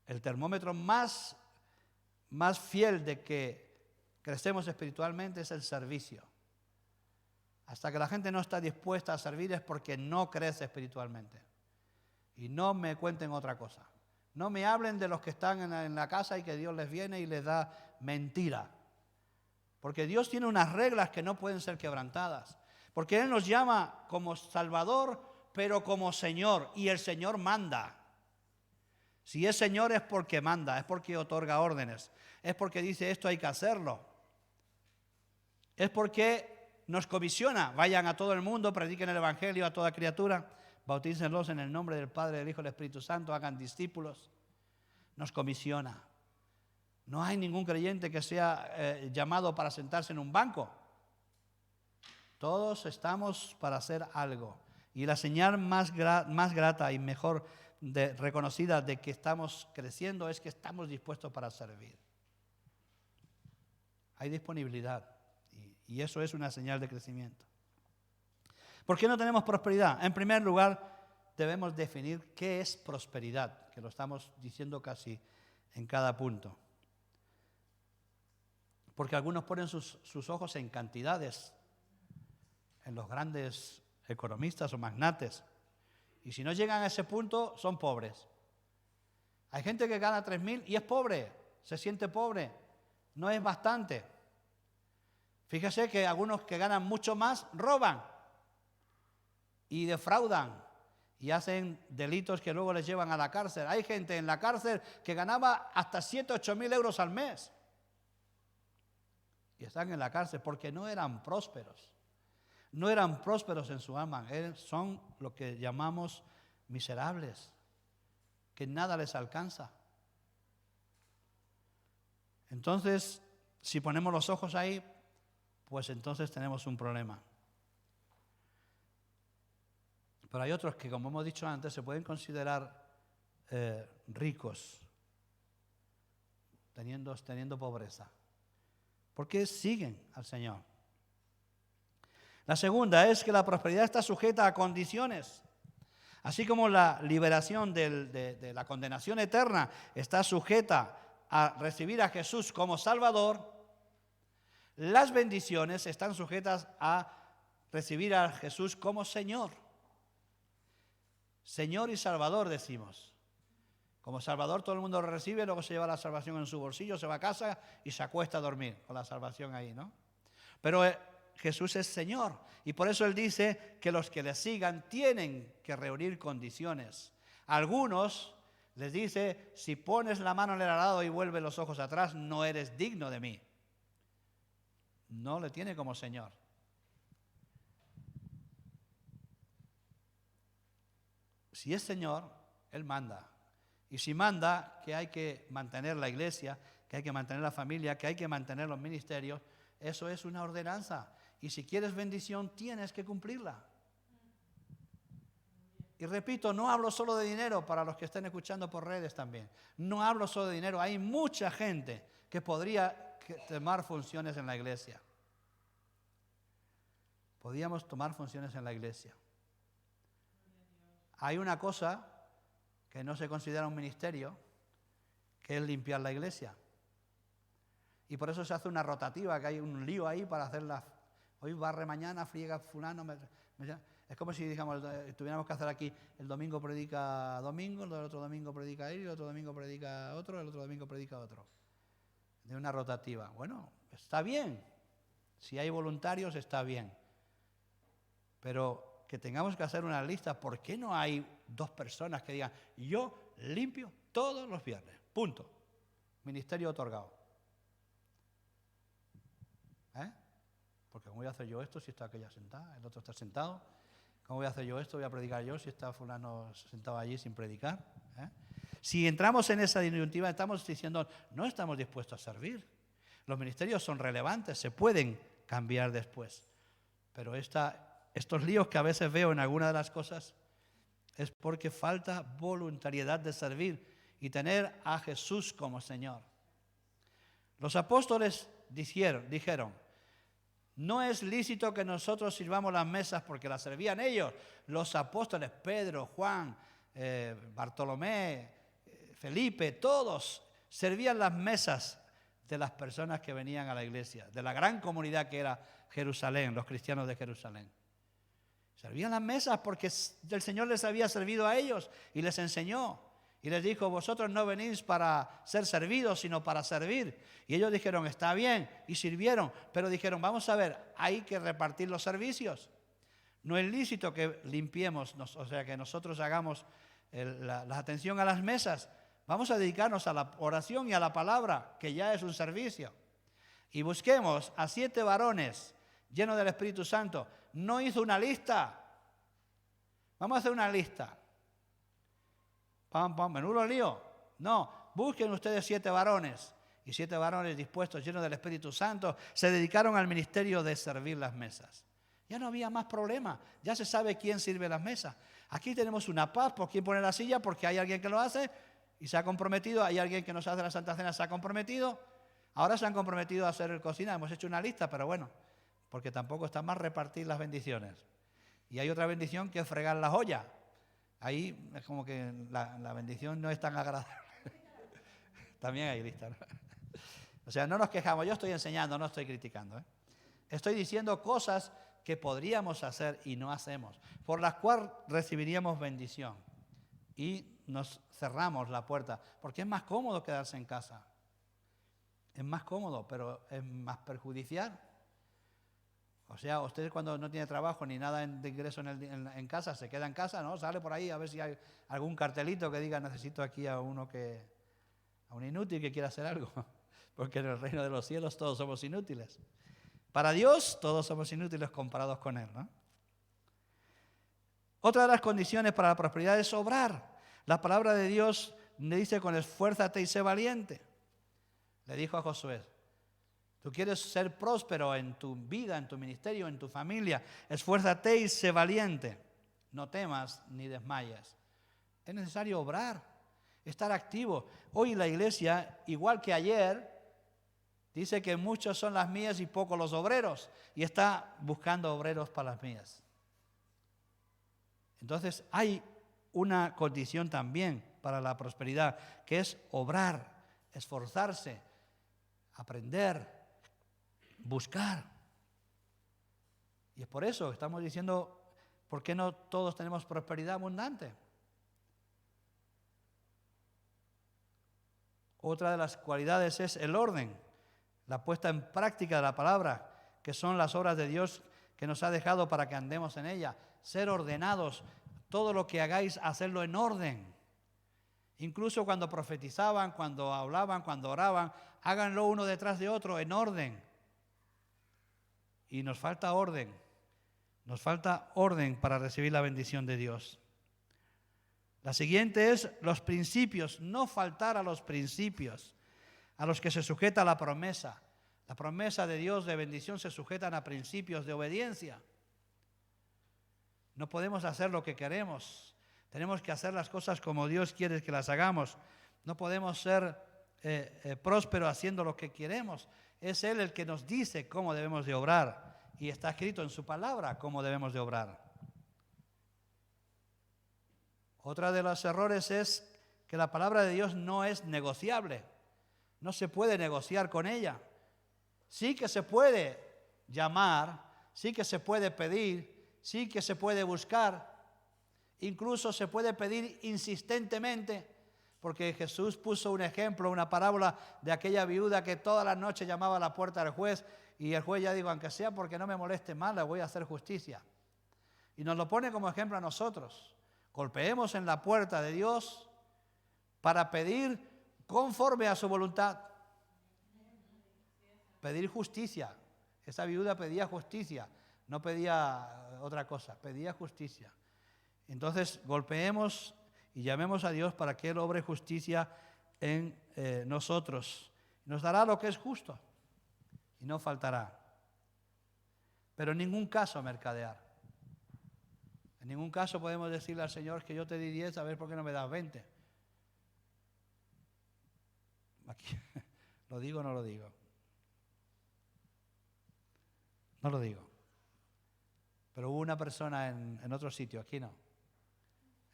El termómetro más fiel de que crecemos espiritualmente es el servicio. Hasta que la gente no está dispuesta a servir es porque no crece espiritualmente. Y no me cuenten otra cosa. No me hablen de los que están en la casa y que Dios les viene y les da mentira. Porque Dios tiene unas reglas que no pueden ser quebrantadas. Porque Él nos llama como Salvador, pero como Señor. Y el Señor manda. Si es Señor es porque manda, es porque otorga órdenes. Es porque dice esto hay que hacerlo. Es porque nos comisiona. Vayan a todo el mundo, prediquen el Evangelio a toda criatura. Bautícenlos en el nombre del Padre, del Hijo y del Espíritu Santo. Hagan discípulos. Nos comisiona. No hay ningún creyente que sea llamado para sentarse en un banco. Todos estamos para hacer algo. Y la señal más grata y mejor reconocida de que estamos creciendo es que estamos dispuestos para servir. Hay disponibilidad y eso es una señal de crecimiento. ¿Por qué no tenemos prosperidad? En primer lugar, debemos definir qué es prosperidad, que lo estamos diciendo casi en cada punto. Porque algunos ponen sus ojos en cantidades, en los grandes economistas o magnates. Y si no llegan a ese punto, son pobres. Hay gente que gana 3,000 y es pobre, se siente pobre, no es bastante. Fíjese que algunos que ganan mucho más roban y defraudan y hacen delitos que luego les llevan a la cárcel. Hay gente en la cárcel que ganaba hasta 7,000 o 8,000 euros al mes. Y están en la cárcel porque no eran prósperos. No eran prósperos en su alma. Son lo que llamamos miserables, que nada les alcanza. Entonces, si ponemos los ojos ahí, pues entonces tenemos un problema. Pero hay otros que, como hemos dicho antes, se pueden considerar ricos, teniendo pobreza, porque siguen al Señor. La segunda es que la prosperidad está sujeta a condiciones. Así como la liberación de la condenación eterna está sujeta a recibir a Jesús como Salvador, las bendiciones están sujetas a recibir a Jesús como Señor. Señor y Salvador decimos. Como Salvador todo el mundo lo recibe, luego se lleva la salvación en su bolsillo, se va a casa y se acuesta a dormir con la salvación ahí, ¿no? Pero Jesús es Señor y por eso Él dice que los que le sigan tienen que reunir condiciones. A algunos les dice, si pones la mano en el arado y vuelves los ojos atrás, no eres digno de mí. No le tiene como Señor. Si es Señor, Él manda. Y si manda que hay que mantener la iglesia, que hay que mantener la familia, que hay que mantener los ministerios, eso es una ordenanza. Y si quieres bendición, tienes que cumplirla. Y repito, no hablo solo de dinero para los que estén escuchando por redes también. No hablo solo de dinero. Hay mucha gente que podría tomar funciones en la iglesia. Podríamos tomar funciones en la iglesia. Hay una cosa que no se considera un ministerio, que es limpiar la iglesia. Y por eso se hace una rotativa, que hay un lío ahí para hacerla. Hoy barre mañana, friega fulano. Es como si, digamos, tuviéramos que hacer aquí, el domingo predica domingo, el otro domingo predica él, el otro domingo predica otro, el otro domingo predica otro. De una rotativa. Bueno, está bien. Si hay voluntarios, está bien. Pero que tengamos que hacer una lista, ¿por qué no hay 2 personas que digan, yo limpio todos los viernes? Punto. Ministerio otorgado. Porque ¿cómo voy a hacer yo esto si está aquella sentada, el otro está sentado? ¿Cómo voy a hacer yo esto? ¿Voy a predicar yo si está fulano sentado allí sin predicar? Si entramos en esa disyuntiva, estamos diciendo, no estamos dispuestos a servir. Los ministerios son relevantes, se pueden cambiar después. Pero estos líos que a veces veo en algunas de las cosas es porque falta voluntariedad de servir y tener a Jesús como Señor. Los apóstoles dijeron, no es lícito que nosotros sirvamos las mesas porque las servían ellos. Los apóstoles, Pedro, Juan, Bartolomé, Felipe, todos servían las mesas de las personas que venían a la iglesia, de la gran comunidad que era Jerusalén, los cristianos de Jerusalén. Servían las mesas porque el Señor les había servido a ellos y les enseñó. Y les dijo, vosotros no venís para ser servidos, sino para servir. Y ellos dijeron, está bien, y sirvieron. Pero dijeron, vamos a ver, hay que repartir los servicios. No es lícito que limpiemos, o sea, que nosotros hagamos la atención a las mesas. Vamos a dedicarnos a la oración y a la palabra, que ya es un servicio. Y busquemos a 7 varones llenos del Espíritu Santo. No hizo una lista. Vamos a hacer una lista. Menudo lío. No, busquen ustedes 7 varones. Y 7 varones dispuestos, llenos del Espíritu Santo, se dedicaron al ministerio de servir las mesas. Ya no había más problema. Ya se sabe quién sirve las mesas. Aquí tenemos una paz por quién pone la silla, porque hay alguien que lo hace y se ha comprometido. Hay alguien que nos hace la Santa Cena, se ha comprometido. Ahora se han comprometido a hacer cocina. Hemos hecho una lista, pero bueno, porque tampoco está mal repartir las bendiciones. Y hay otra bendición que es fregar las ollas. Ahí es como que la bendición no es tan agradable. También hay lista, ¿no? O sea, no nos quejamos. Yo estoy enseñando, no estoy criticando. Estoy diciendo cosas que podríamos hacer y no hacemos, por las cuales recibiríamos bendición. Y nos cerramos la puerta, porque es más cómodo quedarse en casa. Es más cómodo, pero es más perjudicial. O sea, usted cuando no tiene trabajo ni nada de ingreso en casa, se queda en casa, ¿no? Sale por ahí a ver si hay algún cartelito que diga necesito aquí a un inútil que quiera hacer algo. Porque en el reino de los cielos todos somos inútiles. Para Dios todos somos inútiles comparados con Él, ¿no? Otra de las condiciones para la prosperidad es obrar. La palabra de Dios le dice con esfuérzate y sé valiente. Le dijo a Josué. Tú quieres ser próspero en tu vida, en tu ministerio, en tu familia. Esfuérzate y sé valiente. no temas ni desmayes. Es necesario obrar, estar activo. Hoy la iglesia, igual que ayer, dice que muchos son las mías y pocos los obreros, y está buscando obreros para las mías. Entonces hay una condición también para la prosperidad, que es obrar, esforzarse, aprender, buscar. Y es por eso que estamos diciendo, ¿por qué no todos tenemos prosperidad abundante? Otra de las cualidades es el orden, la puesta en práctica de la palabra, que son las obras de Dios que nos ha dejado para que andemos en ella. Ser ordenados, todo lo que hagáis, hacerlo en orden. Incluso cuando profetizaban, cuando hablaban, cuando oraban, háganlo uno detrás de otro en orden. Y nos falta orden para recibir la bendición de Dios. La siguiente es los principios, no faltar a los principios, a los que se sujeta la promesa. La promesa de Dios de bendición se sujetan a principios de obediencia. No podemos hacer lo que queremos. Tenemos que hacer las cosas como Dios quiere que las hagamos. No podemos ser prósperos haciendo lo que queremos. Es Él el que nos dice cómo debemos de obrar. Y está escrito en su palabra cómo debemos de obrar. Otra de los errores es que la palabra de Dios no es negociable. No se puede negociar con ella. Sí que se puede llamar, sí que se puede pedir, sí que se puede buscar. Incluso se puede pedir insistentemente, porque Jesús puso un ejemplo, una parábola de aquella viuda que toda la noche llamaba a la puerta del juez y el juez ya dijo, aunque sea porque no me moleste más, le voy a hacer justicia. Y nos lo pone como ejemplo a nosotros. Golpeemos en la puerta de Dios para pedir conforme a su voluntad. Pedir justicia. Esa viuda pedía justicia, no pedía otra cosa, pedía justicia. Entonces golpeemos y llamemos a Dios para que Él obre justicia en nosotros. Nos dará lo que es justo y no faltará. Pero en ningún caso mercadear. En ningún caso podemos decirle al Señor que yo te di 10, a ver por qué no me das 20. Aquí, ¿lo digo o no lo digo? No lo digo. Pero hubo una persona en otro sitio, aquí no.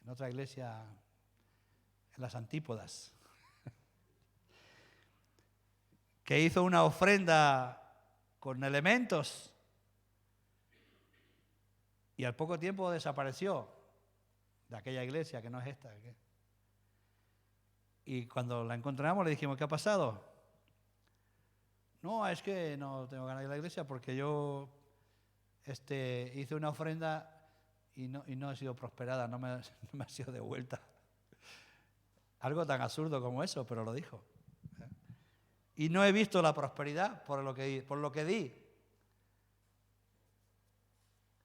En otra iglesia, en las Antípodas, que hizo una ofrenda con elementos y al poco tiempo desapareció de aquella iglesia, que no es esta. Y cuando la encontramos le dijimos, ¿qué ha pasado? No, es que no tengo ganas de ir a la iglesia porque yo hice una ofrenda y no he sido prosperada, no me ha sido devuelta. Algo tan absurdo como eso, pero lo dijo. Y no he visto la prosperidad por lo que di.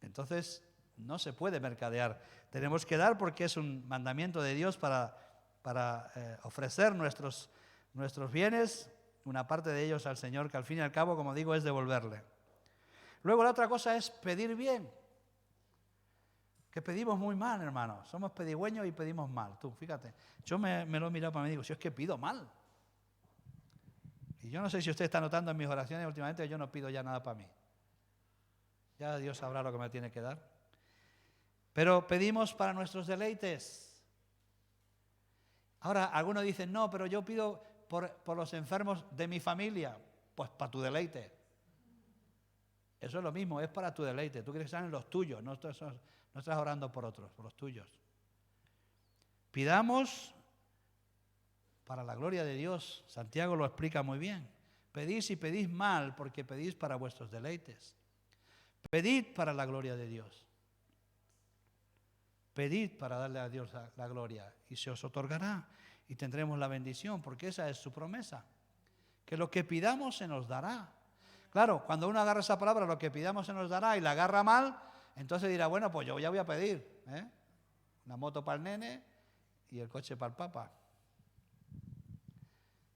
Entonces, no se puede mercadear. Tenemos que dar porque es un mandamiento de Dios para ofrecer nuestros bienes, una parte de ellos al Señor, que al fin y al cabo, como digo, es devolverle. Luego la otra cosa es pedir bien. Que pedimos muy mal, hermano. Somos pedigüeños y pedimos mal. Tú, fíjate. Yo me lo he mirado para mí y digo, si es que pido mal. Y yo no sé si usted está notando en mis oraciones últimamente, yo no pido ya nada para mí. Ya Dios sabrá lo que me tiene que dar. Pero pedimos para nuestros deleites. Ahora, algunos dicen, no, pero yo pido por los enfermos de mi familia. Pues para tu deleite. Eso es lo mismo, es para tu deleite. Tú quieres que sean los tuyos, no estás orando por otros, por los tuyos. Pidamos para la gloria de Dios. Santiago lo explica muy bien. Pedís y pedís mal porque pedís para vuestros deleites. Pedid para la gloria de Dios. Pedid para darle a Dios la gloria y se os otorgará y tendremos la bendición porque esa es su promesa. Que lo que pidamos se nos dará. Claro, cuando uno agarra esa palabra, lo que pidamos se nos dará y la agarra mal, entonces dirá, bueno, pues yo ya voy a pedir una moto para el nene y el coche para el papa.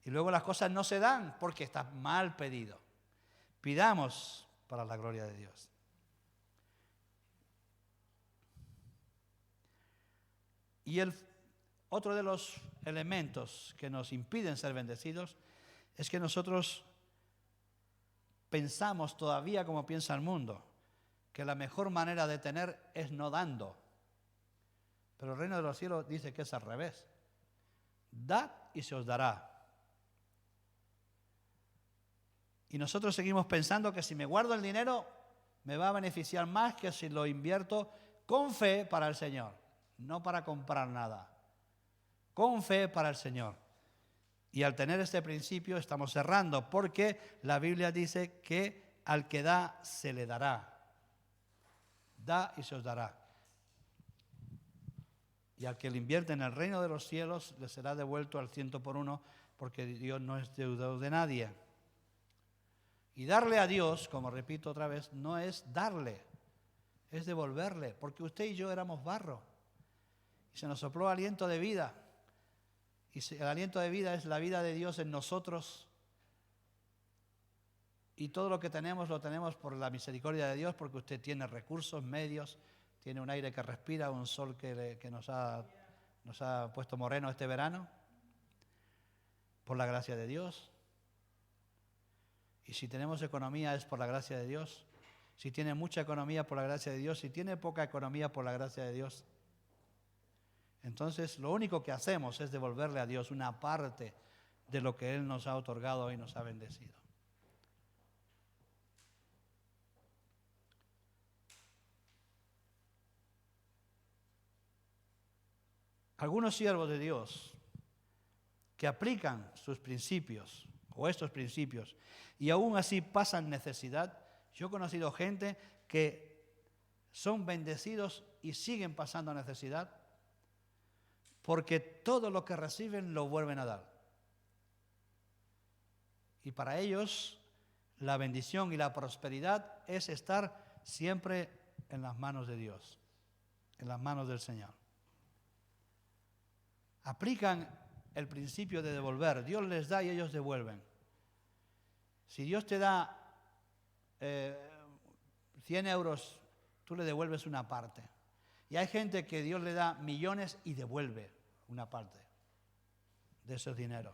Y luego las cosas no se dan porque está mal pedido. Pidamos para la gloria de Dios. Y otro de los elementos que nos impiden ser bendecidos es que nosotros pensamos todavía como piensa el mundo, que la mejor manera de tener es no dando. Pero el reino de los cielos dice que es al revés. Dad y se os dará. Y nosotros seguimos pensando que si me guardo el dinero me va a beneficiar más que si lo invierto con fe para el Señor, no para comprar nada. Con fe para el Señor. Y al tener este principio estamos cerrando, porque la Biblia dice que al que da se le dará. Da y se os dará. Y al que le invierte en el reino de los cielos le será devuelto al 100 por 1, porque Dios no es deudor de nadie. Y darle a Dios, como repito otra vez, no es darle, es devolverle, porque usted y yo éramos barro. Y se nos sopló aliento de vida. Y el aliento de vida es la vida de Dios en nosotros. Y todo lo que tenemos lo tenemos por la misericordia de Dios, porque usted tiene recursos, medios, tiene un aire que respira, un sol que nos ha puesto moreno este verano, por la gracia de Dios. Y si tenemos economía es por la gracia de Dios. Si tiene mucha economía, por la gracia de Dios. Si tiene poca economía, por la gracia de Dios. Entonces, lo único que hacemos es devolverle a Dios una parte de lo que Él nos ha otorgado y nos ha bendecido. Algunos siervos de Dios que aplican sus principios o estos principios y aún así pasan necesidad. Yo he conocido gente que son bendecidos y siguen pasando necesidad porque todo lo que reciben lo vuelven a dar. Y para ellos la bendición y la prosperidad es estar siempre en las manos de Dios, en las manos del Señor. Aplican el principio de devolver. Dios les da y ellos devuelven. Si Dios te da 100 euros, tú le devuelves una parte. Y hay gente que Dios le da millones y devuelve una parte de ese dinero.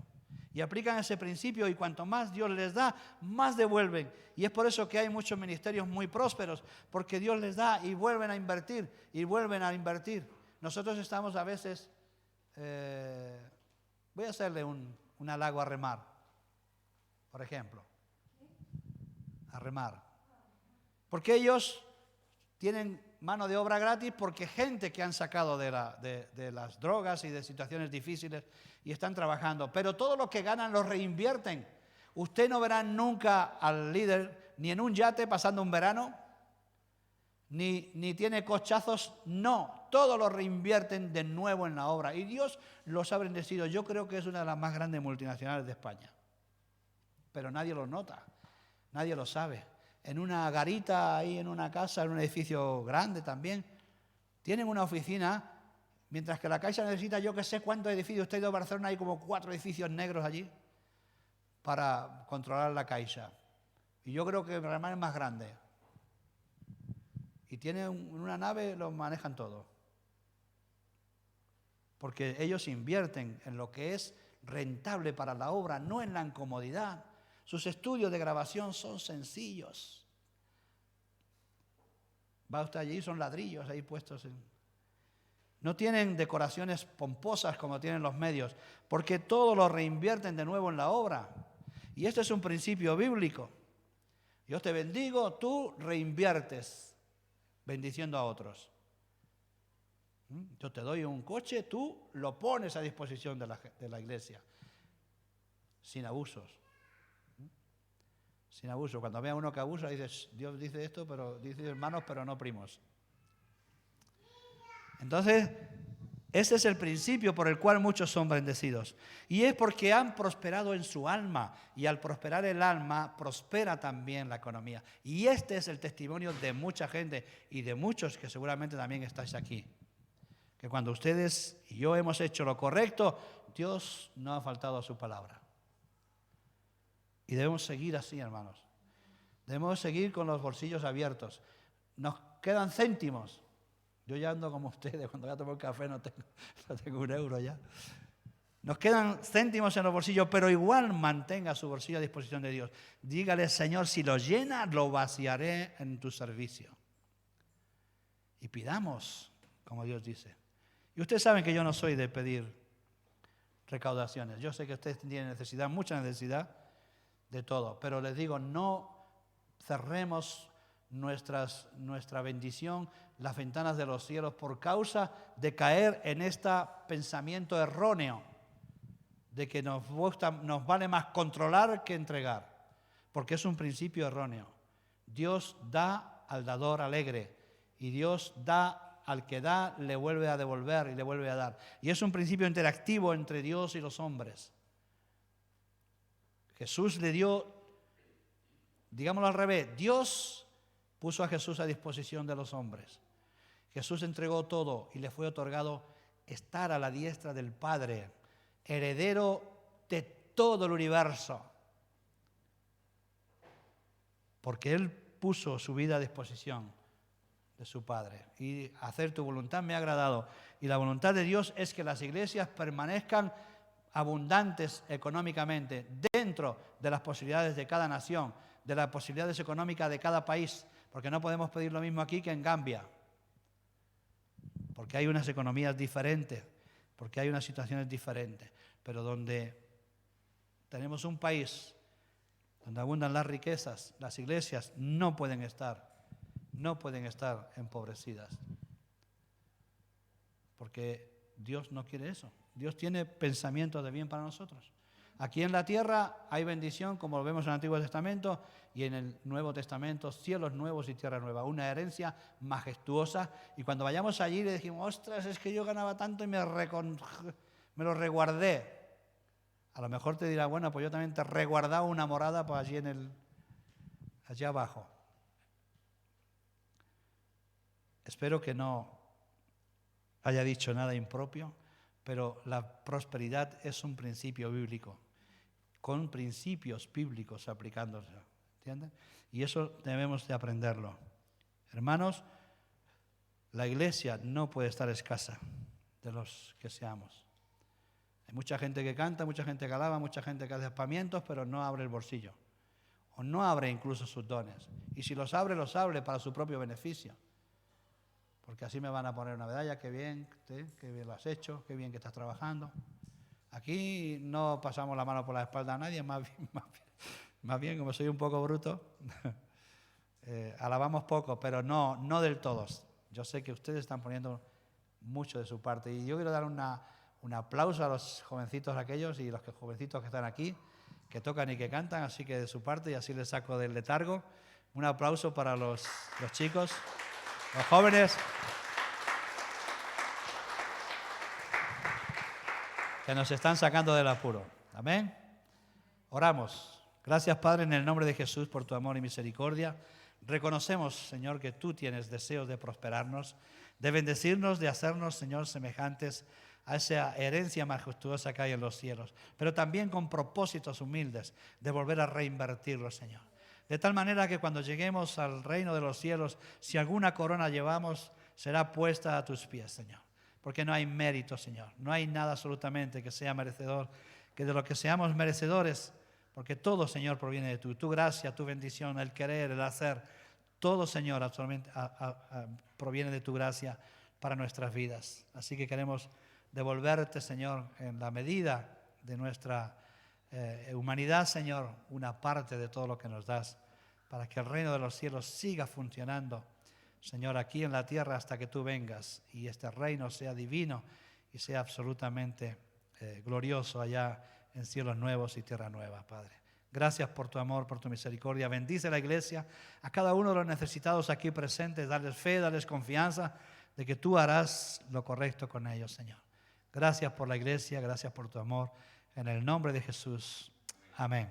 Y aplican ese principio y cuanto más Dios les da, más devuelven. Y es por eso que hay muchos ministerios muy prósperos, porque Dios les da y vuelven a invertir, y vuelven a invertir. Nosotros estamos a veces... voy a hacerle un halago a remar, por ejemplo. A remar. Porque ellos tienen mano de obra gratis porque gente que han sacado de las drogas y de situaciones difíciles y están trabajando. Pero todo lo que ganan lo reinvierten. Usted no verá nunca al líder ni en un yate pasando un verano, ni tiene cochazos, no. Todo lo reinvierten de nuevo en la obra. Y Dios los ha bendecido. Yo creo que es una de las más grandes multinacionales de España. Pero nadie lo nota. Nadie lo sabe. En una garita, ahí en una casa, en un edificio grande también, tienen una oficina, mientras que la Caixa necesita yo que sé cuántos edificios. Usted ha ido a Barcelona, hay como 4 edificios negros allí para controlar la Caixa. Y yo creo que el Real es más grande. Y tienen una nave, lo manejan todo. Porque ellos invierten en lo que es rentable para la obra, no en la incomodidad. Sus estudios de grabación son sencillos. Va usted allí, son ladrillos ahí puestos. No tienen decoraciones pomposas como tienen los medios, porque todo lo reinvierten de nuevo en la obra. Y este es un principio bíblico. Yo te bendigo, tú reinviertes, bendiciendo a otros. Yo te doy un coche, tú lo pones a disposición de la iglesia, sin abusos. Sin abuso. Cuando vea uno que abusa, dices, Dios dice esto, pero dice hermanos, pero no primos. Entonces, ese es el principio por el cual muchos son bendecidos. Y es porque han prosperado en su alma. Y al prosperar el alma, prospera también la economía. Y este es el testimonio de mucha gente y de muchos que seguramente también estáis aquí. Que cuando ustedes y yo hemos hecho lo correcto, Dios no ha faltado a su palabra. Y debemos seguir así, hermanos. Debemos seguir con los bolsillos abiertos. Nos quedan céntimos. Yo ya ando como ustedes, cuando voy a tomar café no tengo un euro ya. Nos quedan céntimos en los bolsillos, pero igual mantenga su bolsillo a disposición de Dios. Dígale, Señor, si lo llena, lo vaciaré en tu servicio. Y pidamos, como Dios dice. Y ustedes saben que yo no soy de pedir recaudaciones. Yo sé que ustedes tienen necesidad, mucha necesidad de todo. Pero les digo, no cerremos nuestra bendición, las ventanas de los cielos, por causa de caer en este pensamiento erróneo de que nos vale más controlar que entregar, porque es un principio erróneo. Dios da al dador alegre y Dios da al que da, le vuelve a devolver y le vuelve a dar. Y es un principio interactivo entre Dios y los hombres. Jesús le dio, digámoslo al revés, Dios puso a Jesús a disposición de los hombres. Jesús entregó todo y le fue otorgado estar a la diestra del Padre, heredero de todo el universo, porque Él puso su vida a disposición de su Padre. Y hacer tu voluntad me ha agradado. Y la voluntad de Dios es que las iglesias permanezcan abundantes económicamente dentro de las posibilidades de cada nación, de las posibilidades económicas de cada país, porque no podemos pedir lo mismo aquí que en Gambia, porque hay unas economías diferentes, porque hay unas situaciones diferentes, pero donde tenemos un país donde abundan las riquezas, las iglesias no pueden estar empobrecidas, porque Dios no quiere eso. Dios tiene pensamientos de bien para nosotros. Aquí en la tierra hay bendición, como lo vemos en el Antiguo Testamento, y en el Nuevo Testamento, cielos nuevos y tierra nueva, una herencia majestuosa. Y cuando vayamos allí le dijimos, ostras, es que yo ganaba tanto y me lo reguardé. A lo mejor te dirá, bueno, pues yo también te he reguardado una morada pues allí abajo. Espero que no haya dicho nada impropio, pero la prosperidad es un principio bíblico, con principios bíblicos aplicándose, ¿entienden? Y eso debemos de aprenderlo. Hermanos, la iglesia no puede estar escasa de los que seamos. Hay mucha gente que canta, mucha gente que alaba, mucha gente que hace espamientos, pero no abre el bolsillo, o no abre incluso sus dones. Y si los abre para su propio beneficio. Porque así me van a poner una medalla, qué bien lo has hecho, qué bien que estás trabajando. Aquí no pasamos la mano por la espalda a nadie, más bien como soy un poco bruto, alabamos poco, pero no del todo. Yo sé que ustedes están poniendo mucho de su parte y yo quiero dar un aplauso a los jovencitos aquellos y los jovencitos que están aquí, que tocan y que cantan, así que de su parte, y así les saco del letargo. Un aplauso para los chicos. Los jóvenes que nos están sacando del apuro. Amén. Oramos. Gracias, Padre, en el nombre de Jesús por tu amor y misericordia. Reconocemos, Señor, que tú tienes deseos de prosperarnos, de bendecirnos, de hacernos, Señor, semejantes a esa herencia majestuosa que hay en los cielos, pero también con propósitos humildes de volver a reinvertirlos, Señor. De tal manera que cuando lleguemos al reino de los cielos, si alguna corona llevamos, será puesta a tus pies, Señor. Porque no hay mérito, Señor. No hay nada absolutamente que sea merecedor, que de lo que seamos merecedores, porque todo, Señor, proviene de tu gracia, tu bendición, el querer, el hacer. Todo, Señor, absolutamente proviene de tu gracia para nuestras vidas. Así que queremos devolverte, Señor, en la medida de nuestra humanidad, Señor, una parte de todo lo que nos das, para que el reino de los cielos siga funcionando, Señor, aquí en la tierra hasta que tú vengas y este reino sea divino y sea absolutamente glorioso allá en cielos nuevos y tierra nueva, Padre. Gracias por tu amor, por tu misericordia. Bendice la iglesia, a cada uno de los necesitados aquí presentes, darles fe, darles confianza de que tú harás lo correcto con ellos, Señor. Gracias por la iglesia, gracias por tu amor. En el nombre de Jesús. Amén.